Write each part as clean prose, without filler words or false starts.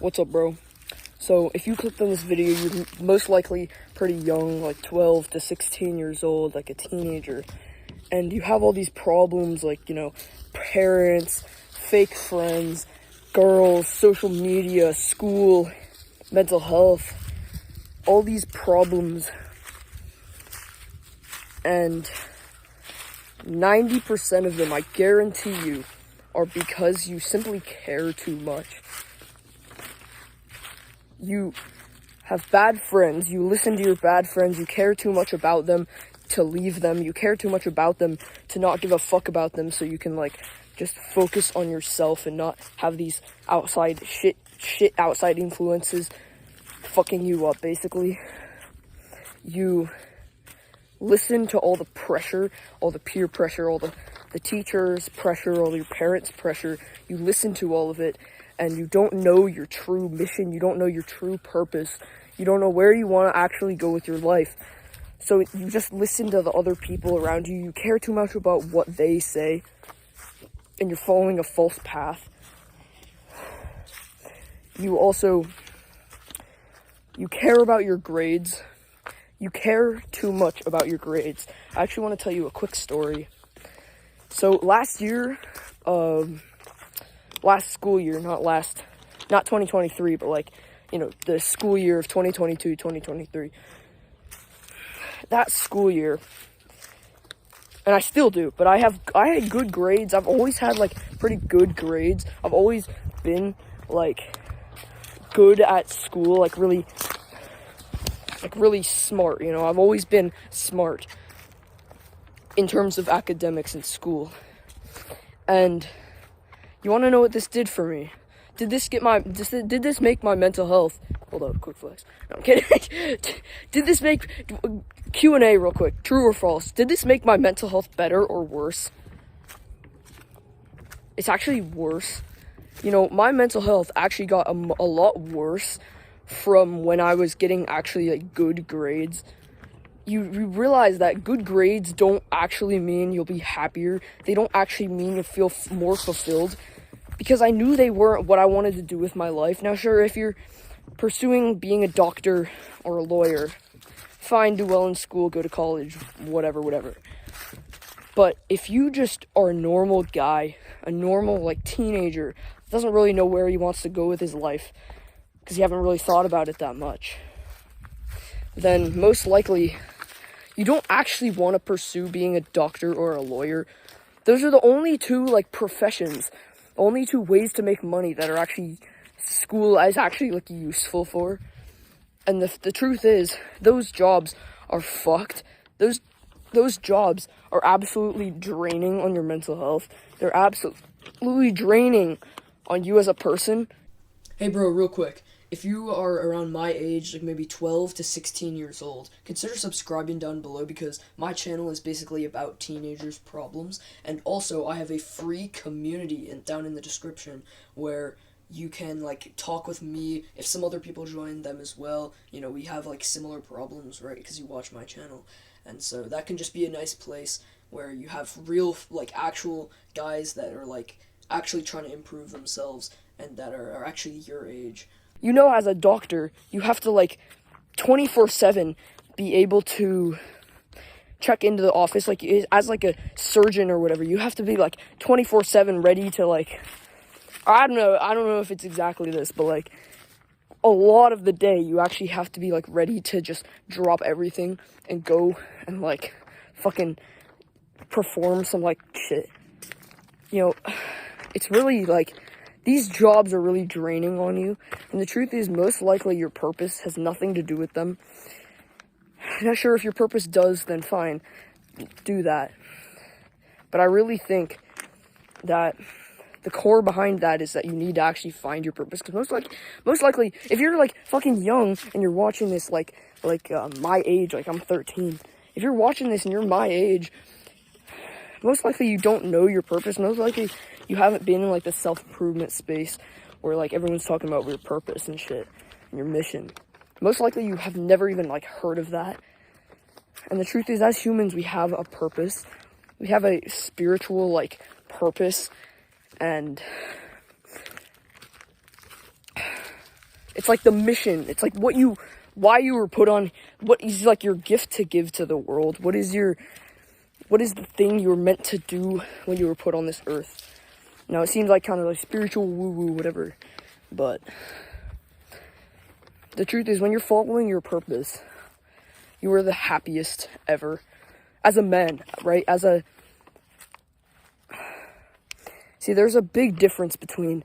What's up, bro? So, if you clicked on this video, you're most likely pretty young, like 12 to 16 years old, like a teenager. And you have all these problems like, parents, fake friends, girls, social media, school, mental health, all these problems. And 90% of them, I guarantee you, are because you simply care too much. You have bad friends, you listen to your bad friends, you care too much about them to leave them, you care too much about them to not give a fuck about them so you can, just focus on yourself and not have these outside shit outside influences fucking you up, basically. You listen to all the pressure, all the peer pressure, all the teachers' pressure, all your parents' pressure. You listen to all of it, and you don't know your true mission. You don't know your true purpose. You don't know where you want to actually go with your life. So you just listen to the other people around you. You care too much about what they say, and you're following a false path. You care about your grades. You care too much about your grades. I actually want to tell you a quick story. So last year, last school year, not 2023, but the school year of 2022, 2023. That school year, and I still do, but I had good grades. I've always had pretty good grades. I've always been good at school, really smart, I've always been smart in terms of academics in school. And you want to know what this did for me? Did this make my mental health? Hold on, quick flex. No, I'm kidding. Did this make Q&A real quick? True or false? Did this make my mental health better or worse? It's actually worse. My mental health actually got a lot worse from when I was getting actually good grades. You realize that good grades don't actually mean you'll be happier. They don't actually mean you'll feel more fulfilled. Because I knew they weren't what I wanted to do with my life. Now, sure, if you're pursuing being a doctor or a lawyer, fine, do well in school, go to college, whatever. But if you just are a normal guy, a normal, teenager, doesn't really know where he wants to go with his life, because you haven't really thought about it that much, then most likely you don't actually want to pursue being a doctor or a lawyer. Those are the only two, professions, only two ways to make money that are actually school is actually useful for. And the truth is, those jobs are fucked. Those jobs are absolutely draining on your mental health. They're absolutely draining on you as a person. Hey bro, real quick, if you are around my age, maybe 12 to 16 years old, consider subscribing down below, because my channel is basically about teenagers' problems. And also, I have a free community down in the description where you can talk with me. If some other people join them as well, we have similar problems, right? Because you watch my channel. And so that can just be a nice place where you have real actual guys that are actually trying to improve themselves and that are actually your age. As a doctor, you have to 24/7 be able to check into the office, as a surgeon or whatever. You have to be 24/7 ready to I don't know if it's exactly this, but a lot of the day you actually have to be ready to just drop everything and go and fucking perform some shit. It's really these jobs are really draining on you, and the truth is, most likely your purpose has nothing to do with them. I'm not sure if your purpose does, then fine, do that. But I really think that the core behind that is that you need to actually find your purpose. Because most likely, if you're fucking young and you're watching this my age, I'm 13. If you're watching this and you're my age, most likely you don't know your purpose. Most likely you haven't been in the self-improvement space where everyone's talking about your purpose and shit and your mission. Most likely you have never even heard of that. And the truth is, as humans, we have a purpose. We have a spiritual purpose, and It's like the mission. It's like why you were put on, what is like your gift to give to the world. What is the thing you were meant to do when you were put on this earth? Now, it seems like kind of like spiritual woo-woo, whatever, but the truth is, when you're following your purpose, you are the happiest ever. As a man, right? See, there's a big difference between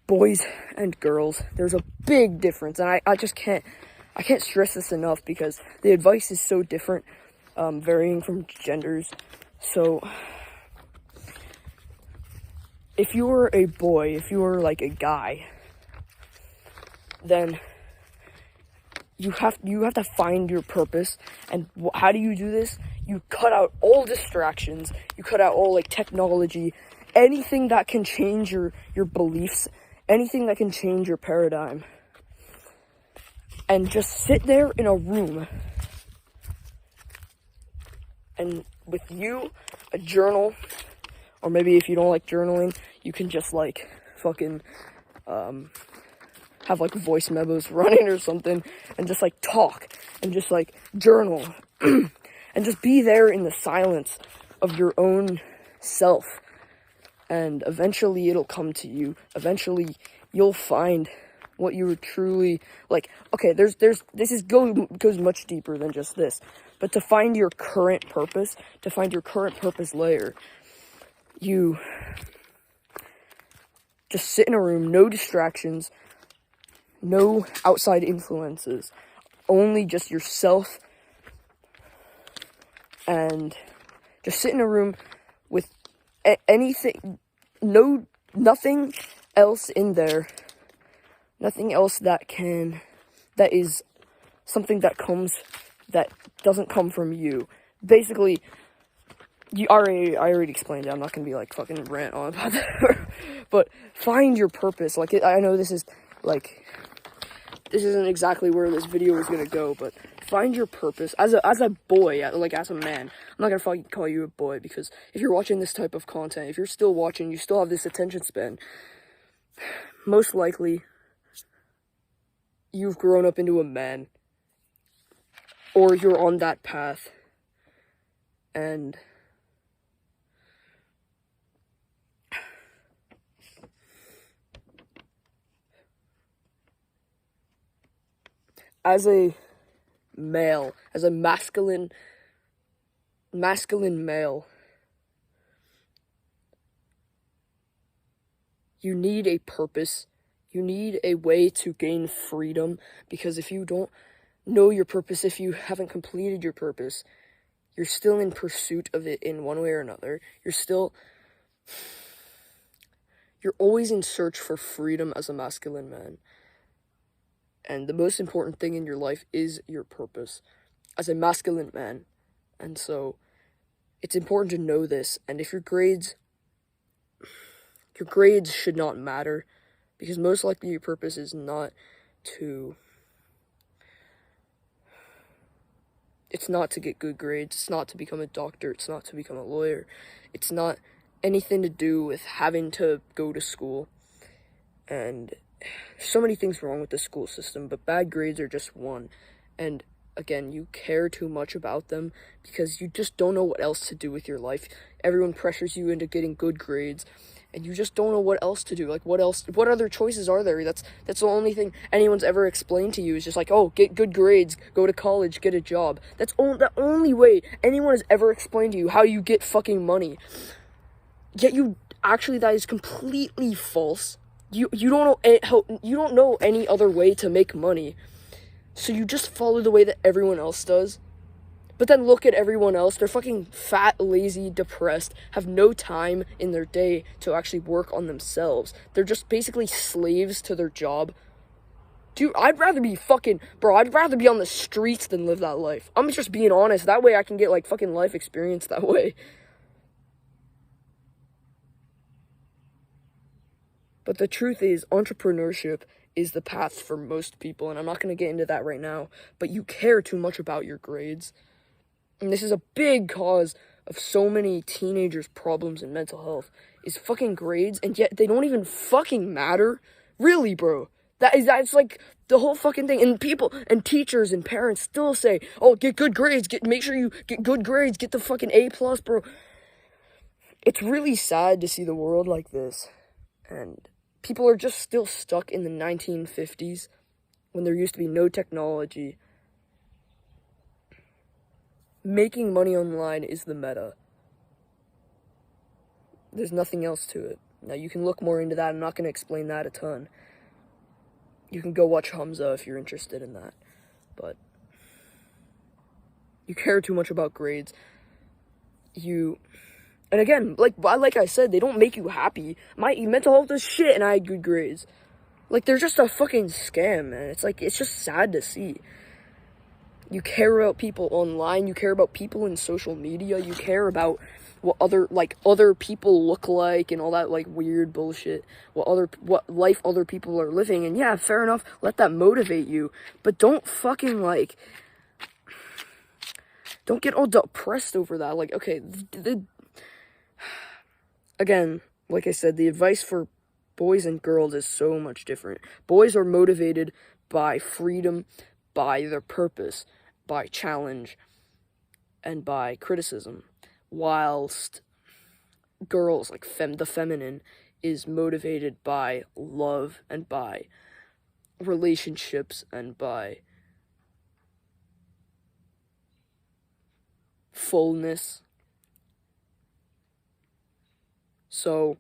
boys and girls. There's a big difference, and I can't stress this enough, because the advice is so different, varying from genders. So, if you were a boy, if you were like a guy, then you have to find your purpose. And how do you do this? You cut out all distractions. You cut out all like technology, anything that can change your beliefs, anything that can change your paradigm. And just sit there in a room, and with you, a journal, or maybe if you don't like journaling, you can just like fucking have like voice memos running or something, and just like talk and just like journal and just be there in the silence of your own self, and eventually it'll come to you. Eventually you'll find what you were truly like. Okay, goes much deeper than just this, but to find your current purpose, layer, you just sit in a room, no distractions, no outside influences, only just yourself, and just sit in a room with anything, nothing else in there, nothing else that is something that doesn't come from you. Basically, I already explained it. I'm not gonna be like fucking rant on about that. But find your purpose. Like, I know this isn't exactly where this video is gonna go, but find your purpose as a boy, like as a man. I'm not gonna fucking call you a boy, because if you're watching this type of content, if you're still watching, you still have this attention span, most likely you've grown up into a man, or you're on that path. And as a male, as a masculine male, you need a purpose. You need a way to gain freedom, because if you don't know your purpose, if you haven't completed your purpose, you're still in pursuit of it in one way or another. You're always in search for freedom as a masculine man. And the most important thing in your life is your purpose as a masculine man. And so it's important to know this. And if your grades should not matter, because most likely your purpose is not to get good grades. It's not to become a doctor. It's not to become a lawyer. It's not anything to do with having to go to school. And so many things wrong with the school system, but bad grades are just one. And again, you care too much about them because you just don't know what else to do with your life. Everyone pressures you into getting good grades, and you just don't know what else to do. Like, what other choices are there? That's the only thing anyone's ever explained to you, is just like, oh, get good grades, go to college, get a job. That's the only way anyone has ever explained to you how you get fucking money. Yet that is completely false. You don't know any other way to make money, so you just follow the way that everyone else does. But then look at everyone else. They're fucking fat, lazy, depressed, have no time in their day to actually work on themselves. They're just basically slaves to their job. Dude, I'd rather be on the streets than live that life. I'm just being honest. That way I can get like fucking life experience that way. But the truth is, entrepreneurship is the path for most people, and I'm not going to get into that right now, but you care too much about your grades. And this is a big cause of so many teenagers' problems in mental health, is fucking grades, and yet they don't even fucking matter. Really, bro. That's like the whole fucking thing. And people and teachers and parents still say, "Oh, get good grades. Make sure you get good grades. Get the fucking A plus, bro." It's really sad to see the world like this, and people are just still stuck in the 1950s when there used to be no technology. Making money online is the meta. There's nothing else to it. Now, you can look more into that. I'm not going to explain that a ton. You can go watch Hamza if you're interested in that. But you care too much about grades. And again, like I said, they don't make you happy. My mental health is shit and I had good grades. Like, they're just a fucking scam, man. It's just sad to see. You care about people online, you care about people in social media, you care about what other people look like and all that, like, weird bullshit. What life other people are living. And yeah, fair enough, let that motivate you. But don't fucking, don't get all depressed over that. Like, okay, again, like I said, the advice for boys and girls is so much different. Boys are motivated by freedom, by their purpose, by challenge, and by criticism, whilst girls, like the feminine, is motivated by love and by relationships and by fullness. So,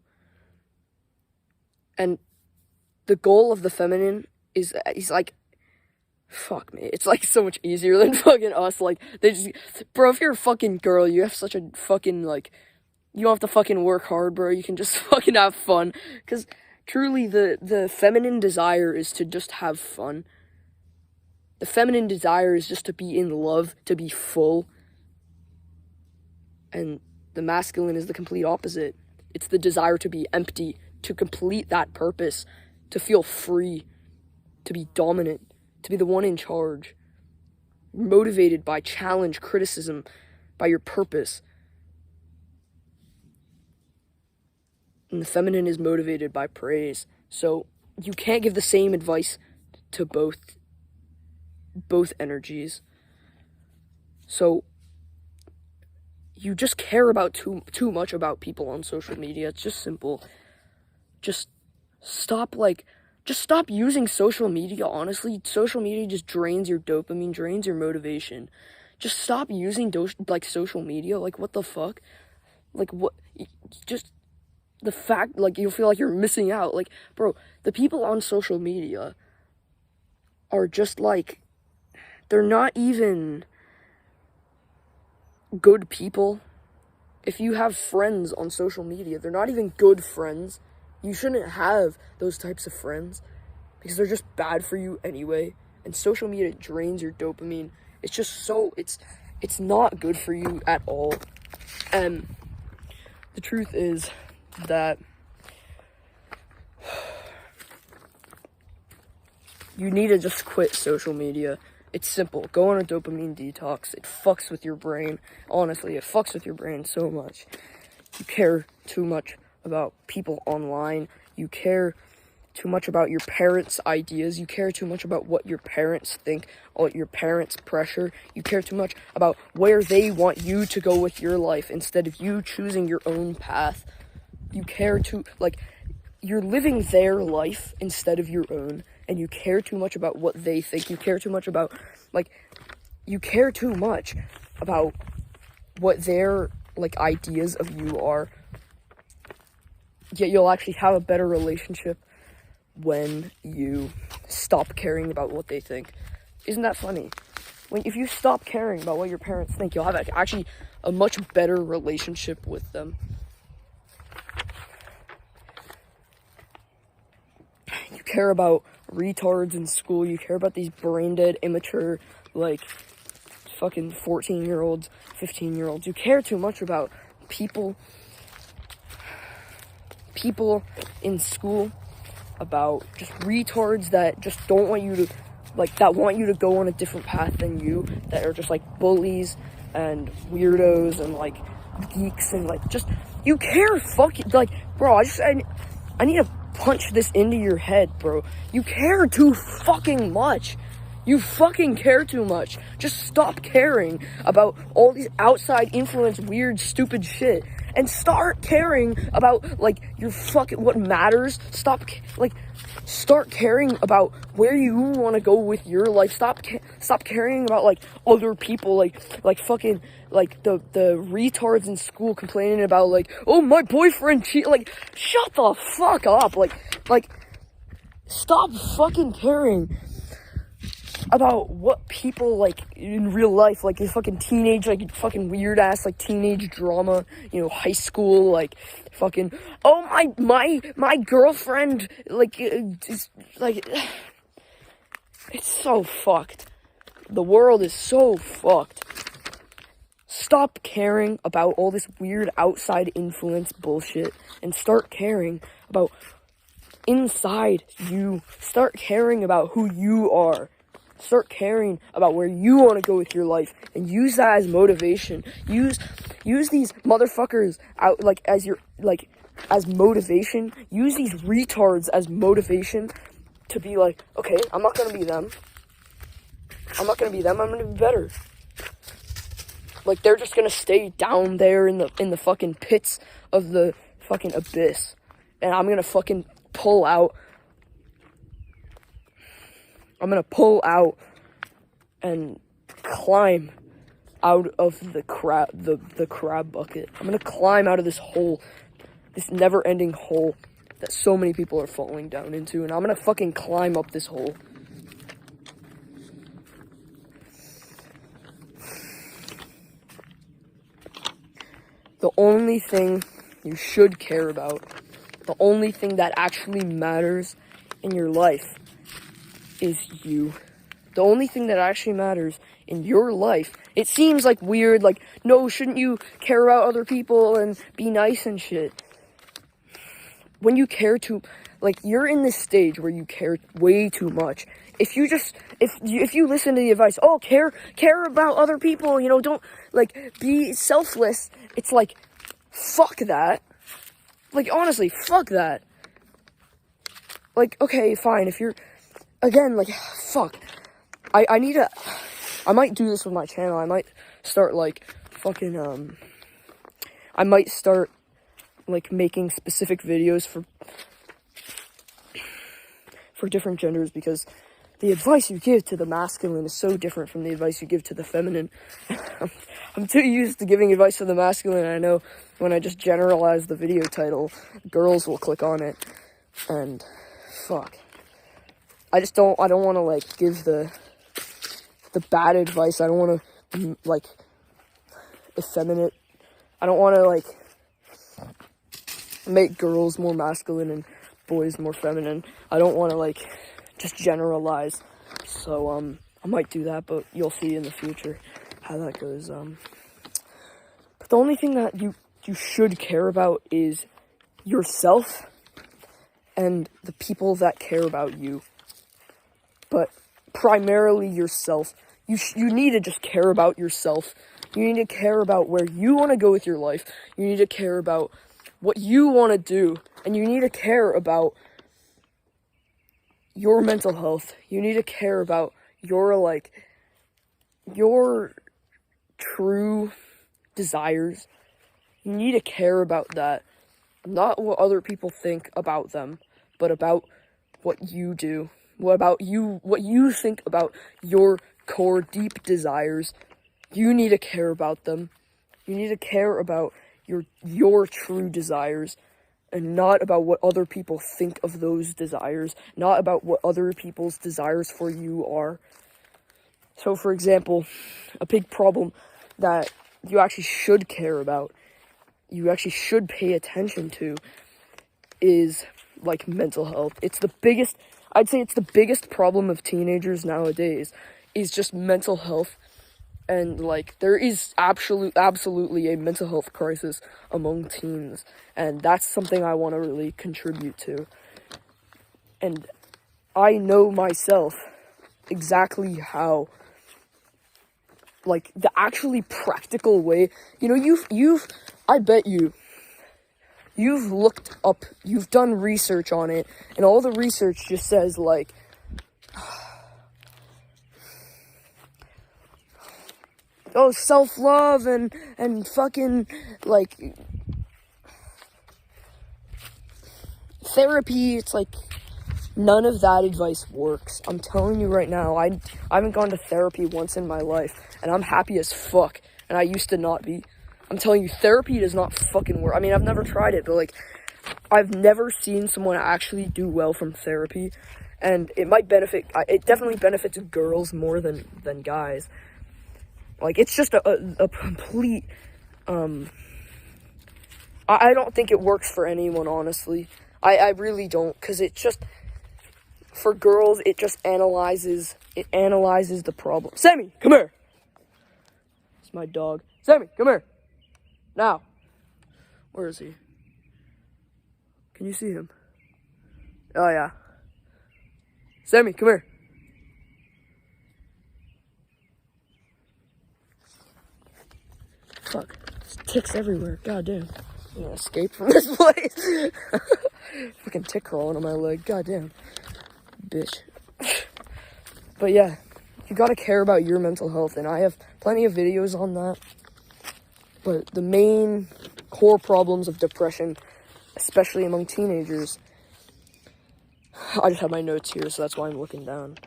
and the goal of the feminine is like, fuck me, it's like so much easier than fucking us. Like, they just, bro, if you're a fucking girl, you have such a fucking, like, you don't have to fucking work hard, bro. You can just fucking have fun. Because truly, the feminine desire is to just have fun. The feminine desire is just to be in love, to be full. And the masculine is the complete opposite. It's the desire to be empty, to complete that purpose, to feel free, to be dominant, to be the one in charge, motivated by challenge, criticism, by your purpose. And the feminine is motivated by praise. So you can't give the same advice to both energies. So you just care about too much about people on social media. It's just simple. Just stop using social media. Honestly, social media just drains your dopamine, drains your motivation. Just stop using social media. Like, what the fuck? Like, what? Just the fact, like, you feel like you're missing out. Like, bro, the people on social media are just like, they're not even good people. If you have friends on social media, they're not even good friends. You shouldn't have those types of friends because they're just bad for you anyway. And social media drains your dopamine. It's just it's not good for you at all. And the truth is that you need to just quit social media. It's simple. Go on a dopamine detox. It fucks with your brain. Honestly, it fucks with your brain so much. You care too much about people online. You care too much about your parents' ideas. You care too much about what your parents think, or your parents' pressure. You care too much about where they want you to go with your life instead of you choosing your own path. You care too, you're living their life instead of your own, and you care too much about what they think. You care too much about, what their, ideas of you are. Yet you'll actually have a better relationship when you stop caring about what they think. Isn't that funny? If you stop caring about what your parents think, you'll have actually a much better relationship with them. You care about retards in school. You care about these brain-dead, immature, fucking 14-year-olds, 15-year-olds. You care too much about people in school, about just retards that just don't want you to, that want you to go on a different path than you, that are just, bullies and weirdos and, geeks and, just, you care fucking, bro, I need to punch this into your head, bro. You care too fucking much. You fucking care too much. Just stop caring about all these outside influence, weird, stupid shit. And start caring about, like, your fucking, what matters. Start caring about where you want to go with your life. Stop caring about, like, other people, like fucking, like, the retards in school complaining about, like, oh, my boyfriend cheated. Like, shut the fuck up. Like, stop fucking caring about what people, like, in real life, like, a fucking teenage, like, fucking weird-ass, like, teenage drama, you know, high school, like, fucking, oh, my girlfriend, like, it's so fucked. The world is so fucked. Stop caring about all this weird outside influence bullshit, and start caring about inside you. Start caring about who you are. Start caring about where you want to go with your life, and use that as motivation. Use these motherfuckers out, like, as your, like, as motivation. Use these retards as motivation to be like, okay, I'm not gonna be them. I'm not gonna be them. I'm gonna be better. Like, they're just gonna stay down there in the fucking pits of the fucking abyss, and I'm gonna fucking pull out. I'm gonna pull out and climb out of the crab bucket. I'm gonna climb out of this hole, this never-ending hole that so many people are falling down into, and I'm gonna fucking climb up this hole. The only thing you should care about, the only thing that actually matters in your life is you. The only thing that actually matters in your life. It seems like weird, like, no, shouldn't you care about other people and be nice and shit? When you care too, like, you're in this stage where you care way too much. If you listen to the advice, oh, care about other people, you know, don't, like, be selfless. It's like, fuck that. Like, honestly, fuck that. Like, okay, fine, if you're, again, like, fuck. I might do this with my channel. I might start, like, fucking, I might start, like, making specific videos for different genders, because the advice you give to the masculine is so different from the advice you give to the feminine. I'm too used to giving advice to the masculine, and I know when I just generalize the video title, girls will click on it, and fuck. I don't want to, like, give the bad advice. I don't want to, like, effeminate. I don't want to, like, make girls more masculine and boys more feminine. I don't want to, like, just generalize. So, I might do that, but you'll see in the future how that goes. But the only thing that you should care about is yourself and the people that care about you. But primarily yourself. You need to just care about yourself. You need to care about where you want to go with your life. You need to care about what you want to do. And you need to care about your mental health. You need to care about your true desires. You need to care about that. Not what other people think about them, but about what you do. What you think about your core deep desires. You need to care about them. You need to care about your true desires, and not about what other people think of those desires, not about what other people's desires for you are. So, for example, a big problem that you actually should care about, you actually should pay attention to, is, like, mental health. I'd say it's the biggest problem of teenagers nowadays, is just mental health. And, like, there is absolutely a mental health crisis among teens, and that's something I want to really contribute to. And I know myself exactly how, like, the actually practical way, you know, I bet you've you've looked up, you've done research on it, and all the research just says, like, oh, self-love and fucking, like, therapy. It's like, none of that advice works. I'm telling you right now, I haven't gone to therapy once in my life, and I'm happy as fuck, and I used to not be. I'm telling you, therapy does not fucking work. I mean, I've never tried it, but, like, I've never seen someone actually do well from therapy, and it definitely benefits girls more than guys. Like, it's just a complete, I don't think it works for anyone, honestly. I really don't, because it just, for girls, it just analyzes the problem. Sammy, come here! It's my dog. Sammy, come here! Now. Where is he? Can you see him? Oh, yeah. Sammy, come here. Fuck. There's ticks everywhere. God damn. I'm gonna escape from this place. Fucking tick crawling on my leg. God damn. Bitch. But yeah, you gotta care about your mental health, and I have plenty of videos on that. But the main core problems of depression, especially among teenagers, I just have my notes here, so that's why I'm looking down.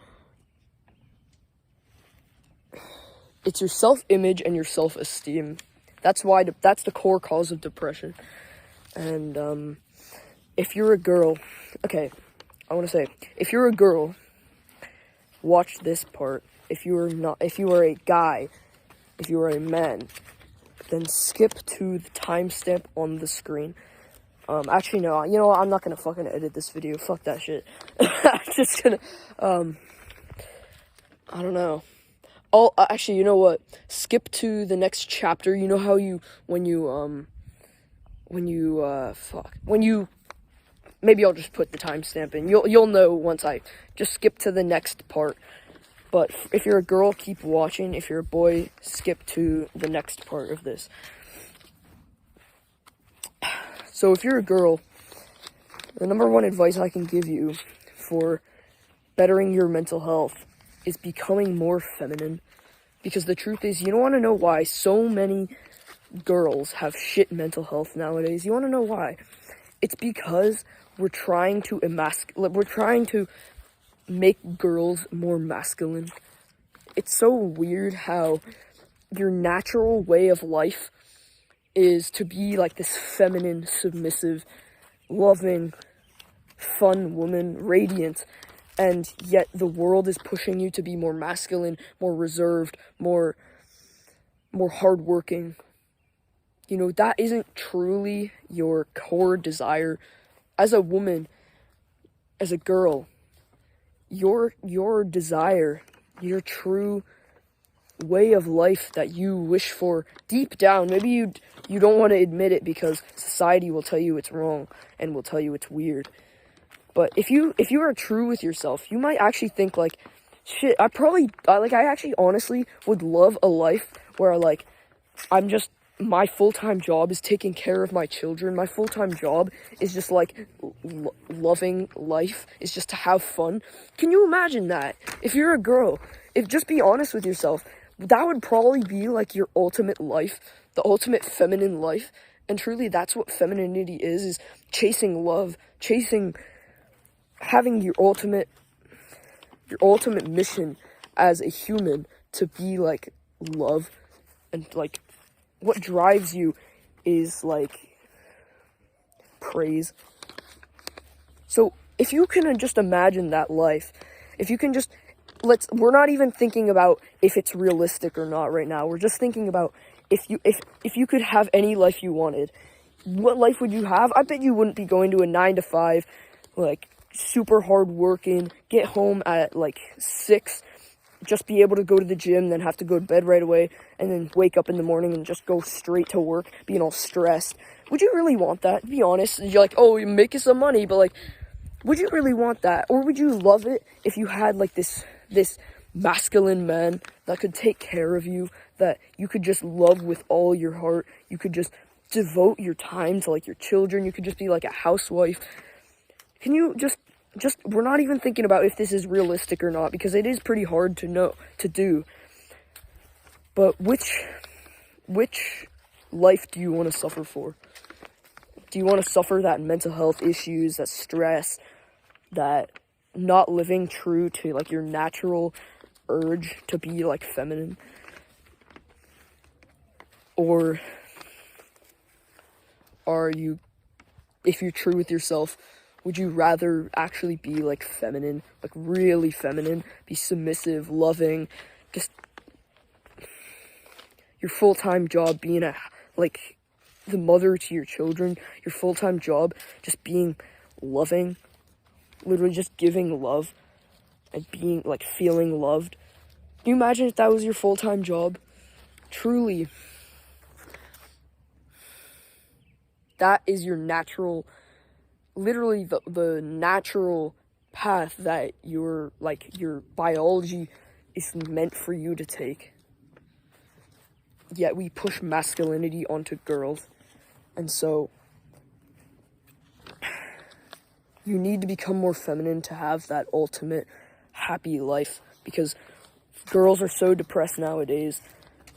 It's your self-image and your self-esteem. That's the core cause of depression. And if you're a girl, okay, I want to say, if you're a girl, watch this part. If you are a guy, if you are a man, then skip to the timestamp on the screen. Actually, no, you know what? I'm not gonna fucking edit this video. Fuck that shit. I'm just gonna, I don't know. Actually, you know what? Skip to the next chapter. You know how maybe I'll just put the timestamp in. You'll know once I just skip to the next part. But if you're a girl, keep watching. If you're a boy, skip to the next part of this. So if you're a girl, the number one advice I can give you for bettering your mental health is becoming more feminine. Because the truth is, you don't want to know why so many girls have shit mental health nowadays. You want to know why? It's because we're trying to make girls more masculine. It's so weird how your natural way of life is to be like this feminine, submissive, loving, fun woman, radiant, and yet the world is pushing you to be more masculine, more reserved, more hardworking. You know, that isn't truly your core desire. As a woman, as a girl, your desire, your true way of life that you wish for deep down, maybe you don't want to admit it because society will tell you it's wrong and will tell you it's weird. But if you are true with yourself, you might actually think like, shit, I actually honestly would love a life where my full-time job is taking care of my children. My full-time job is just like loving life, is just to have fun. Can you imagine that? If you're a girl, just be honest with yourself, that would probably be like your ultimate life, the ultimate feminine life. And truly, that's what femininity is chasing love, having your ultimate mission as a human to be like love, and like what drives you is like praise. So if you can just imagine that life, if you can just we're not even thinking about if it's realistic or not right now. We're just thinking about if you could have any life you wanted, what life would you have? I bet you wouldn't be going to a 9-to-5, like super hard working, get home at like 6, just be able to go to the gym, then have to go to bed right away, and then wake up in the morning and just go straight to work, being all stressed. Would you really want that? Be honest. You're like, oh, you're making some money, but like, would you really want that? Or would you love it if you had like this masculine man that could take care of you, that you could just love with all your heart, you could just devote your time to like your children. You could just be like a housewife. Can you just we're not even thinking about if this is realistic or not, because it is pretty hard to do. But which life do you want to suffer for? Do you want to suffer that mental health issues, that stress, that not living true to like your natural urge to be like feminine? Or are you, if you're true with yourself, would you rather actually be like feminine, like really feminine, be submissive, loving, just your full-time job being like the mother to your children, your full-time job just being loving, literally just giving love and being like feeling loved? Can you imagine if that was your full-time job? Truly, that is your natural, literally the natural path that your biology is meant for you to take. Yet we push masculinity onto girls. And so you need to become more feminine to have that ultimate happy life, because girls are so depressed nowadays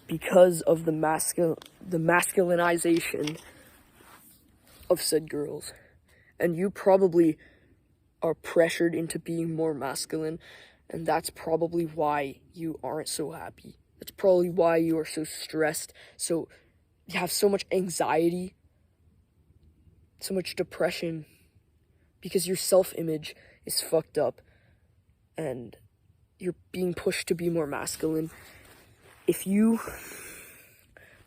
because of the masculinization of said girls. And you probably are pressured into being more masculine, and that's probably why you aren't so happy. That's probably why you are so stressed, so you have so much anxiety, so much depression, because your self-image is fucked up, and you're being pushed to be more masculine. If you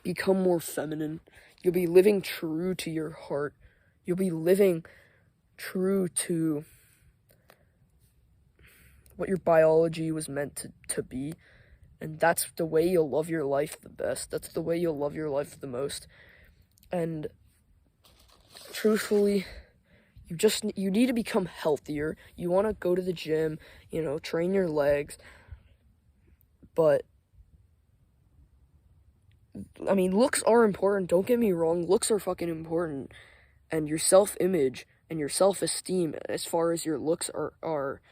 become more feminine, you'll be living true to your heart. You'll be living true to what your biology was meant to be. And that's the way you'll love your life the best. That's the way you'll love your life the most. And truthfully, you need to become healthier. You want to go to the gym, train your legs. But I mean, looks are important. Don't get me wrong. Looks are fucking important. And your self-image and your self-esteem, as far as your looks are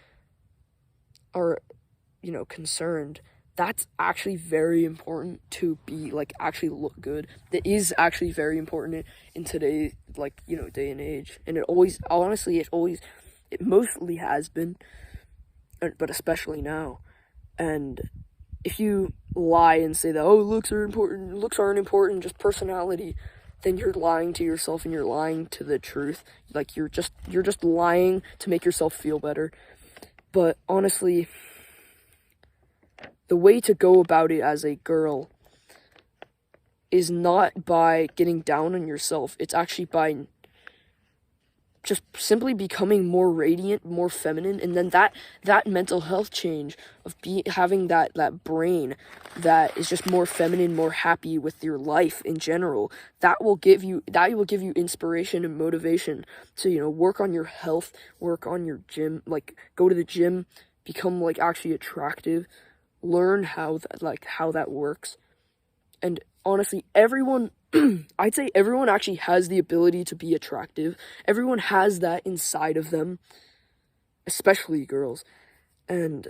concerned, that's actually very important to be, actually look good. That is actually very important in today's, day and age. And it mostly has been, but especially now. And if you lie and say that, looks aren't important, just personality, then you're lying to yourself and you're lying to the truth. You're just lying to make yourself feel better. But honestly, the way to go about it as a girl is not by getting down on yourself. It's actually by just simply becoming more radiant, more feminine, and then that mental health change of having that brain that is just more feminine, more happy with your life in general, that will give you inspiration and motivation to work on your health, work on your gym, go to the gym, become actually attractive, learn how that works. And honestly, everyone I'd say everyone actually has the ability to be attractive. Everyone has that inside of them, especially girls. And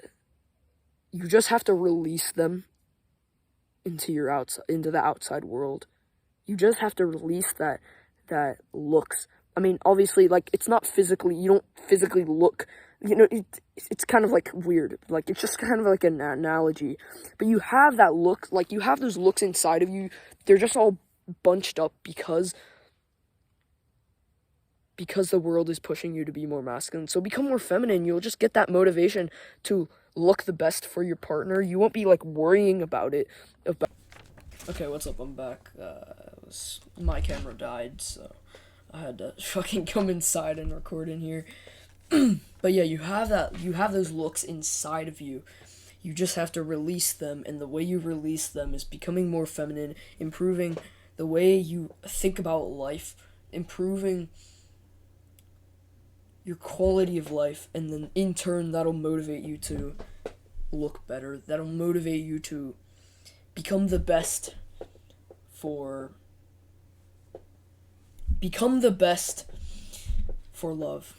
you just have to release them into the outside world. You just have to release that looks. I mean, obviously, it's not physically, you don't physically look, it's kind of weird. It's just kind of an analogy. But you have that look, you have those looks inside of you. They're just all bunched up because the world is pushing you to be more masculine. So become more feminine. You'll just get that motivation to look the best for your partner. You won't be worrying about it. Okay, what's up? I'm back. My camera died, so I had to fucking come inside and record in here. But yeah, you have those looks inside of you. You just have to release them, and the way you release them is becoming more feminine, improving the way you think about life, improving your quality of life, and then in turn that'll motivate you to look better. That'll motivate you to become the best for Become the best for love.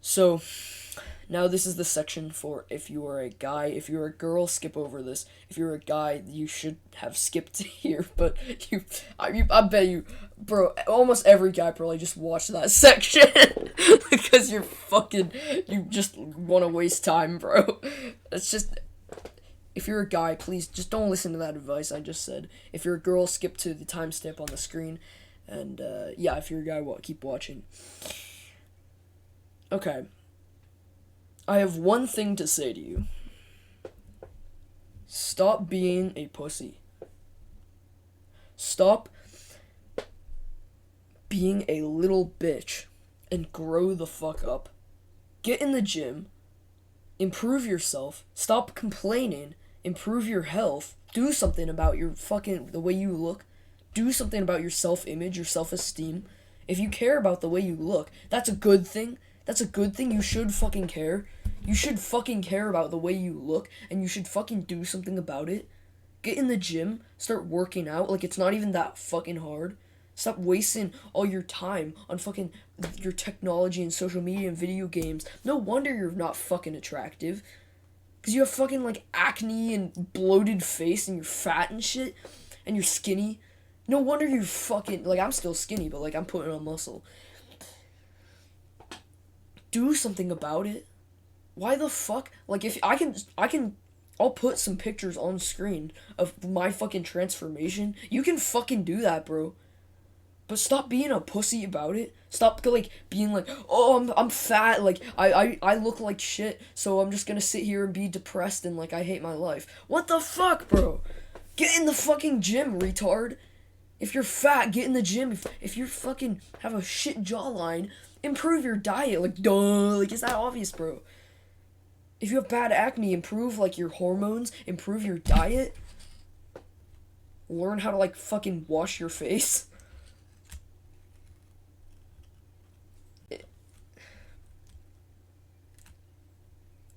So, now this is the section for if you are a guy. If you're a girl, skip over this. If you're a guy, you should have skipped here. But I bet you, bro, almost every guy probably just watched that section because you just want to waste time, bro. It's just, if you're a guy, please just don't listen to that advice I just said. If you're a girl, skip to the timestamp on the screen. And yeah, if you're a guy, keep watching. Okay. I have one thing to say to you. Stop being a pussy. Stop being a little bitch and grow the fuck up. Get in the gym. Improve yourself. Stop complaining. Improve your health. Do something about the way you look. Do something about your self-image, your self-esteem. If you care about the way you look, that's a good thing. That's a good thing. You should fucking care. You should fucking care about the way you look, and you should fucking do something about it. Get in the gym. Start working out. Like, it's not even that fucking hard. Stop wasting all your time on fucking your technology and social media and video games. No wonder you're not fucking attractive. Because you have fucking, like, acne and bloated face, and you're fat and shit, and you're skinny. No wonder you're fucking, like, I'm still skinny, but, like, I'm putting on muscle. Do something about it. Why the fuck? Like, if I'll put some pictures on screen of my fucking transformation. You can fucking do that, bro. But stop being a pussy about it. Stop, like, being like, oh, I'm fat, like, I look like shit, so I'm just gonna sit here and be depressed and, like, I hate my life. What the fuck, bro? Get in the fucking gym, retard. If you're fat, get in the gym. If you fucking have a shit jawline, improve your diet. Like, duh. Like, is that obvious, bro? If you have bad acne, improve, like, your hormones. Improve your diet. Learn how to, like, fucking wash your face.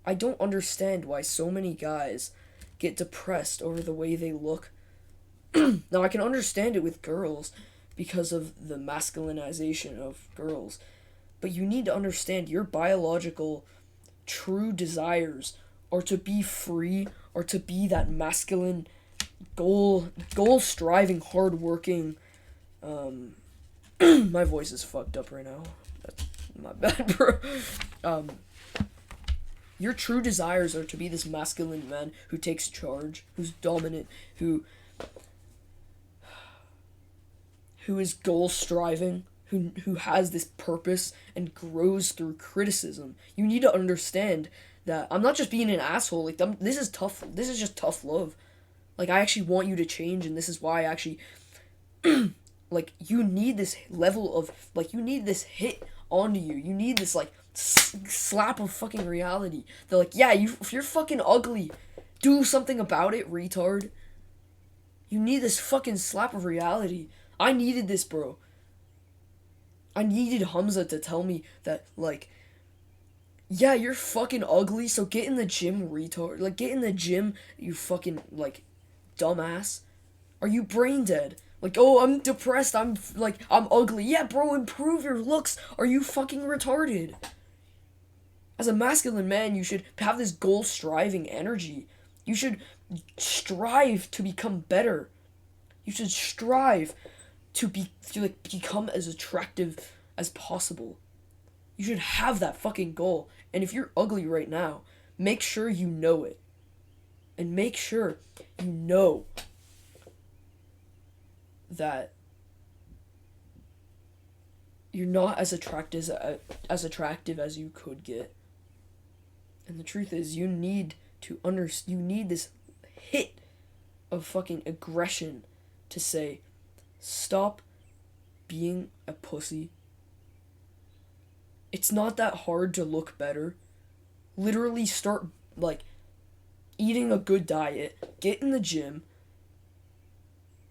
I don't understand why so many guys get depressed over the way they look. Now, I can understand it with girls because of the masculinization of girls. But you need to understand your biological true desires are to be free, or to be that masculine, goal-striving, hard-working, my voice is fucked up right now. That's my bad, bro. Your true desires are to be this masculine man who takes charge, who's dominant, who is goal-striving, who has this purpose and grows through criticism. You need to understand that I'm not just being an asshole. Like, this is tough. This is just tough love. Like, I actually want you to change, and this is why I actually, like, you need this level of, like, you need this hit onto you. You need this, like, slap of fucking reality. They're like, yeah, if you're fucking ugly, do something about it, retard. You need this fucking slap of reality. I needed this, bro. I needed Hamza to tell me that, like, yeah, you're fucking ugly, so get in the gym, retard. Like, get in the gym, you fucking, like, dumbass. Are you brain dead? Like, oh, I'm depressed, I'm ugly. Yeah, bro, improve your looks. Are you fucking retarded? As a masculine man, you should have this goal-striving energy. You should strive to become better. You should strive to become as attractive as possible. You should have that fucking goal. And if you're ugly right now, make sure you know it. And make sure you know that you're not as attractive as you could get. And the truth is, you need this hit of fucking aggression to say, stop being a pussy. It's not that hard to look better. Literally start, like, eating a good diet. Get in the gym.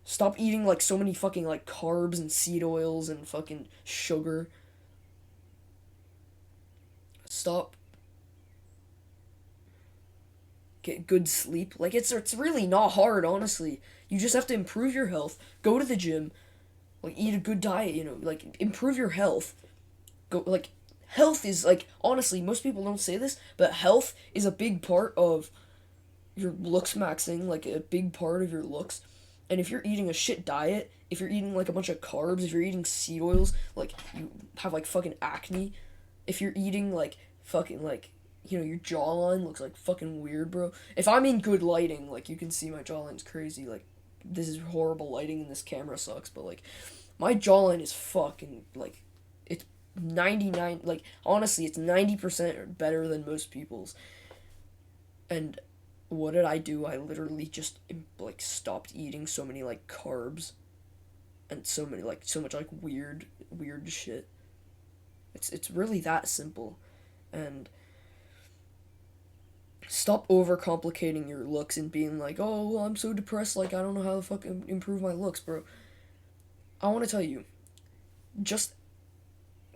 Stop eating, like, so many fucking, like, carbs and seed oils and fucking sugar. Stop get good sleep. Like it's really not hard, honestly. You just have to improve your health, go to the gym, like eat a good diet, like improve your health. Go like health is like honestly, most people don't say this, but health is a big part of your looks maxing, like a big part of your looks. And if you're eating a shit diet, if you're eating like a bunch of carbs, if you're eating seed oils, like you have like fucking acne, if you're eating like fucking like your jawline looks like fucking weird, bro. If I'm in good lighting, like you can see my jawline's crazy. Like this is horrible lighting and this camera sucks, but like my jawline is fucking like it's 99, like honestly it's 90% better than most people's. And what did I do? I literally just like stopped eating so many like carbs and so much like weird shit. It's really that simple. And stop overcomplicating your looks and being like, "Oh, well, I'm so depressed, like I don't know how to fucking improve my looks, bro." I want to tell you, just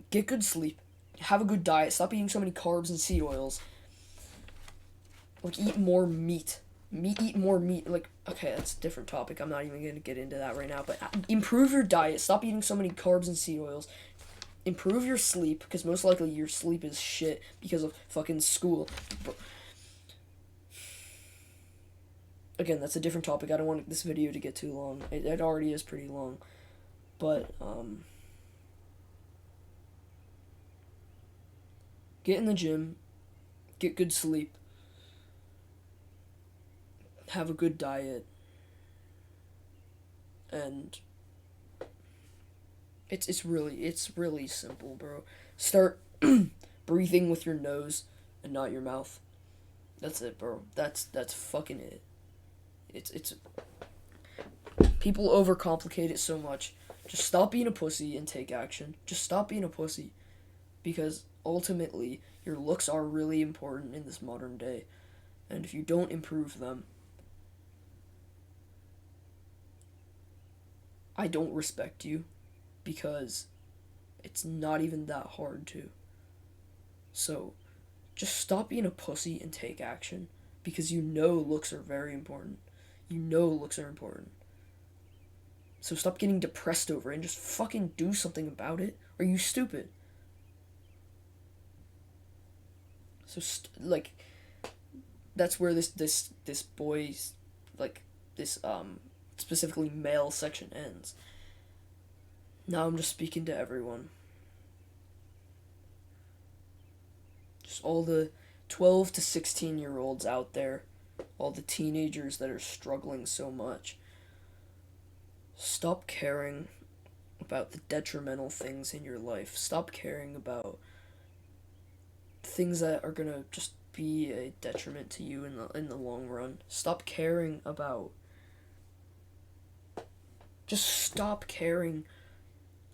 get good sleep, have a good diet, stop eating so many carbs and seed oils. Like eat more meat. Eat more meat. Like okay, that's a different topic. I'm not even going to get into that right now, but improve your diet. Stop eating so many carbs and seed oils. Improve your sleep because most likely your sleep is shit because of fucking school. Again, that's a different topic. I don't want this video to get too long. It already is pretty long. But get in the gym, get good sleep, have a good diet, and it's really simple, bro. Start breathing with your nose and not your mouth. That's it, bro. That's fucking it. It's people overcomplicate it so much. Just stop being a pussy and take action. Just stop being a pussy. Because ultimately, your looks are really important in this modern day. And if you don't improve them, I don't respect you. Because it's not even that hard to. So, just stop being a pussy and take action. Because you know looks are very important. You know looks are important. So stop getting depressed over it and just fucking do something about it. Or are you stupid? So like, that's where this boy's like this specifically male section ends. Now I'm just speaking to everyone. Just all the 12 to 16-year-olds out there, all the teenagers that are struggling so much. Stop caring about the detrimental things in your life. Stop caring about things that are gonna just be a detriment to you in the long run. Stop caring about. Just stop caring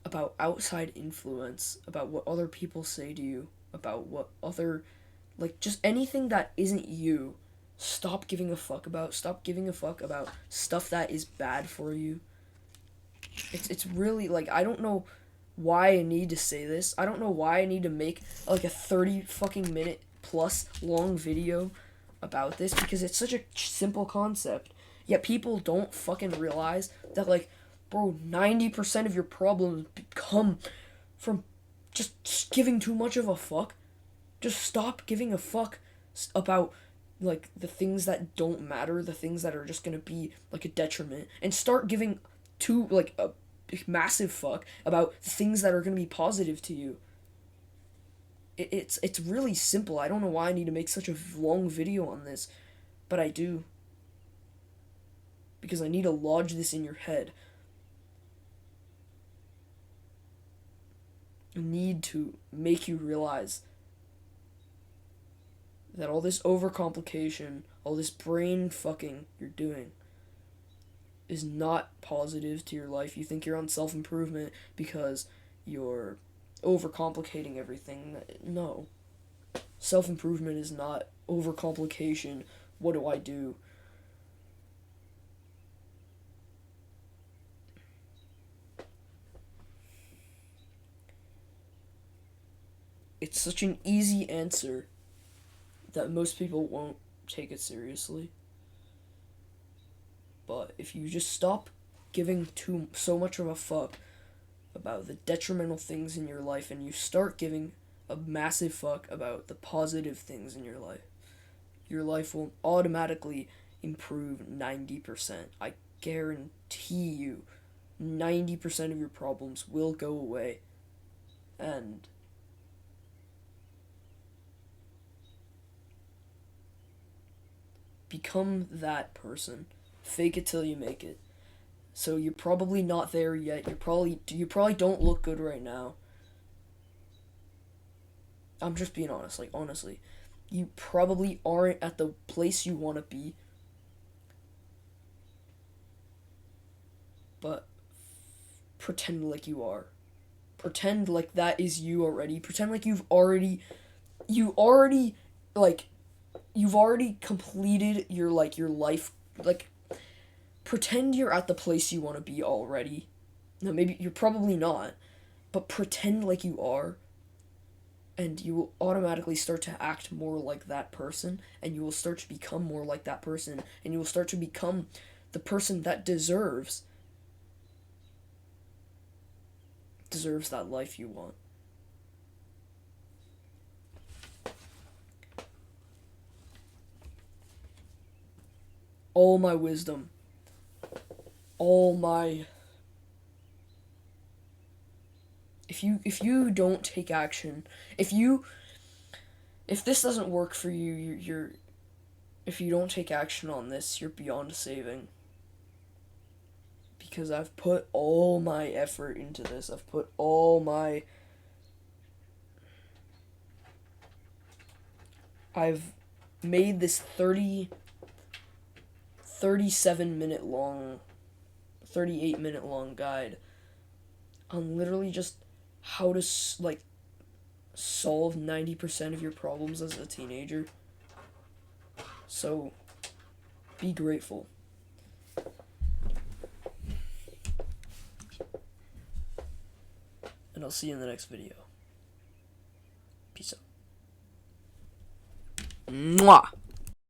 about outside influence, about what other people say to you, about what other, like just anything that isn't you. Stop giving a fuck about. Stop giving a fuck about stuff that is bad for you. It's really like I don't know why I need to say this. I don't know why I need to make like a 30 fucking minute plus long video about this because it's such a simple concept. Yet people don't fucking realize that like bro, 90% of your problems come from just giving too much of a fuck. Just stop giving a fuck about like the things that don't matter, the things that are just going to be like a detriment and start giving too like a massive fuck about things that are going to be positive to you. It's really simple. I don't know why I need to make such a long video on this, but I do. Because I need to lodge this in your head. I need to make you realize that all this overcomplication, all this brain fucking you're doing is not positive to your life. You think you're on self-improvement because you're overcomplicating everything. No. Self-improvement is not overcomplication. What do I do? It's such an easy answer that most people won't take it seriously. But if you just stop giving so much of a fuck about the detrimental things in your life and you start giving a massive fuck about the positive things in your life will automatically improve 90%. I guarantee you 90% of your problems will go away. And become that person. Fake it till you make it. So you're probably not there yet. You probably don't look good right now. I'm just being honest, like honestly. You probably aren't at the place you want to be. But pretend like you are. Pretend like that is you already. Pretend like you've already like you've already completed your life, like pretend you're at the place you want to be already. Now maybe you're probably not, but pretend like you are, and you will automatically start to act more like that person, and you will start to become more like that person, and you will start to become the person that deserves that life you want. All my wisdom, all my if you don't take action, if this doesn't work for you, you're if you don't take action on this, you're beyond saving. Because I've put all my effort into this. I've put all my I've made this 37-minute long 38-minute long guide on literally just how to solve 90% of your problems as a teenager. So be grateful. And I'll see you in the next video. Peace out. Mwah!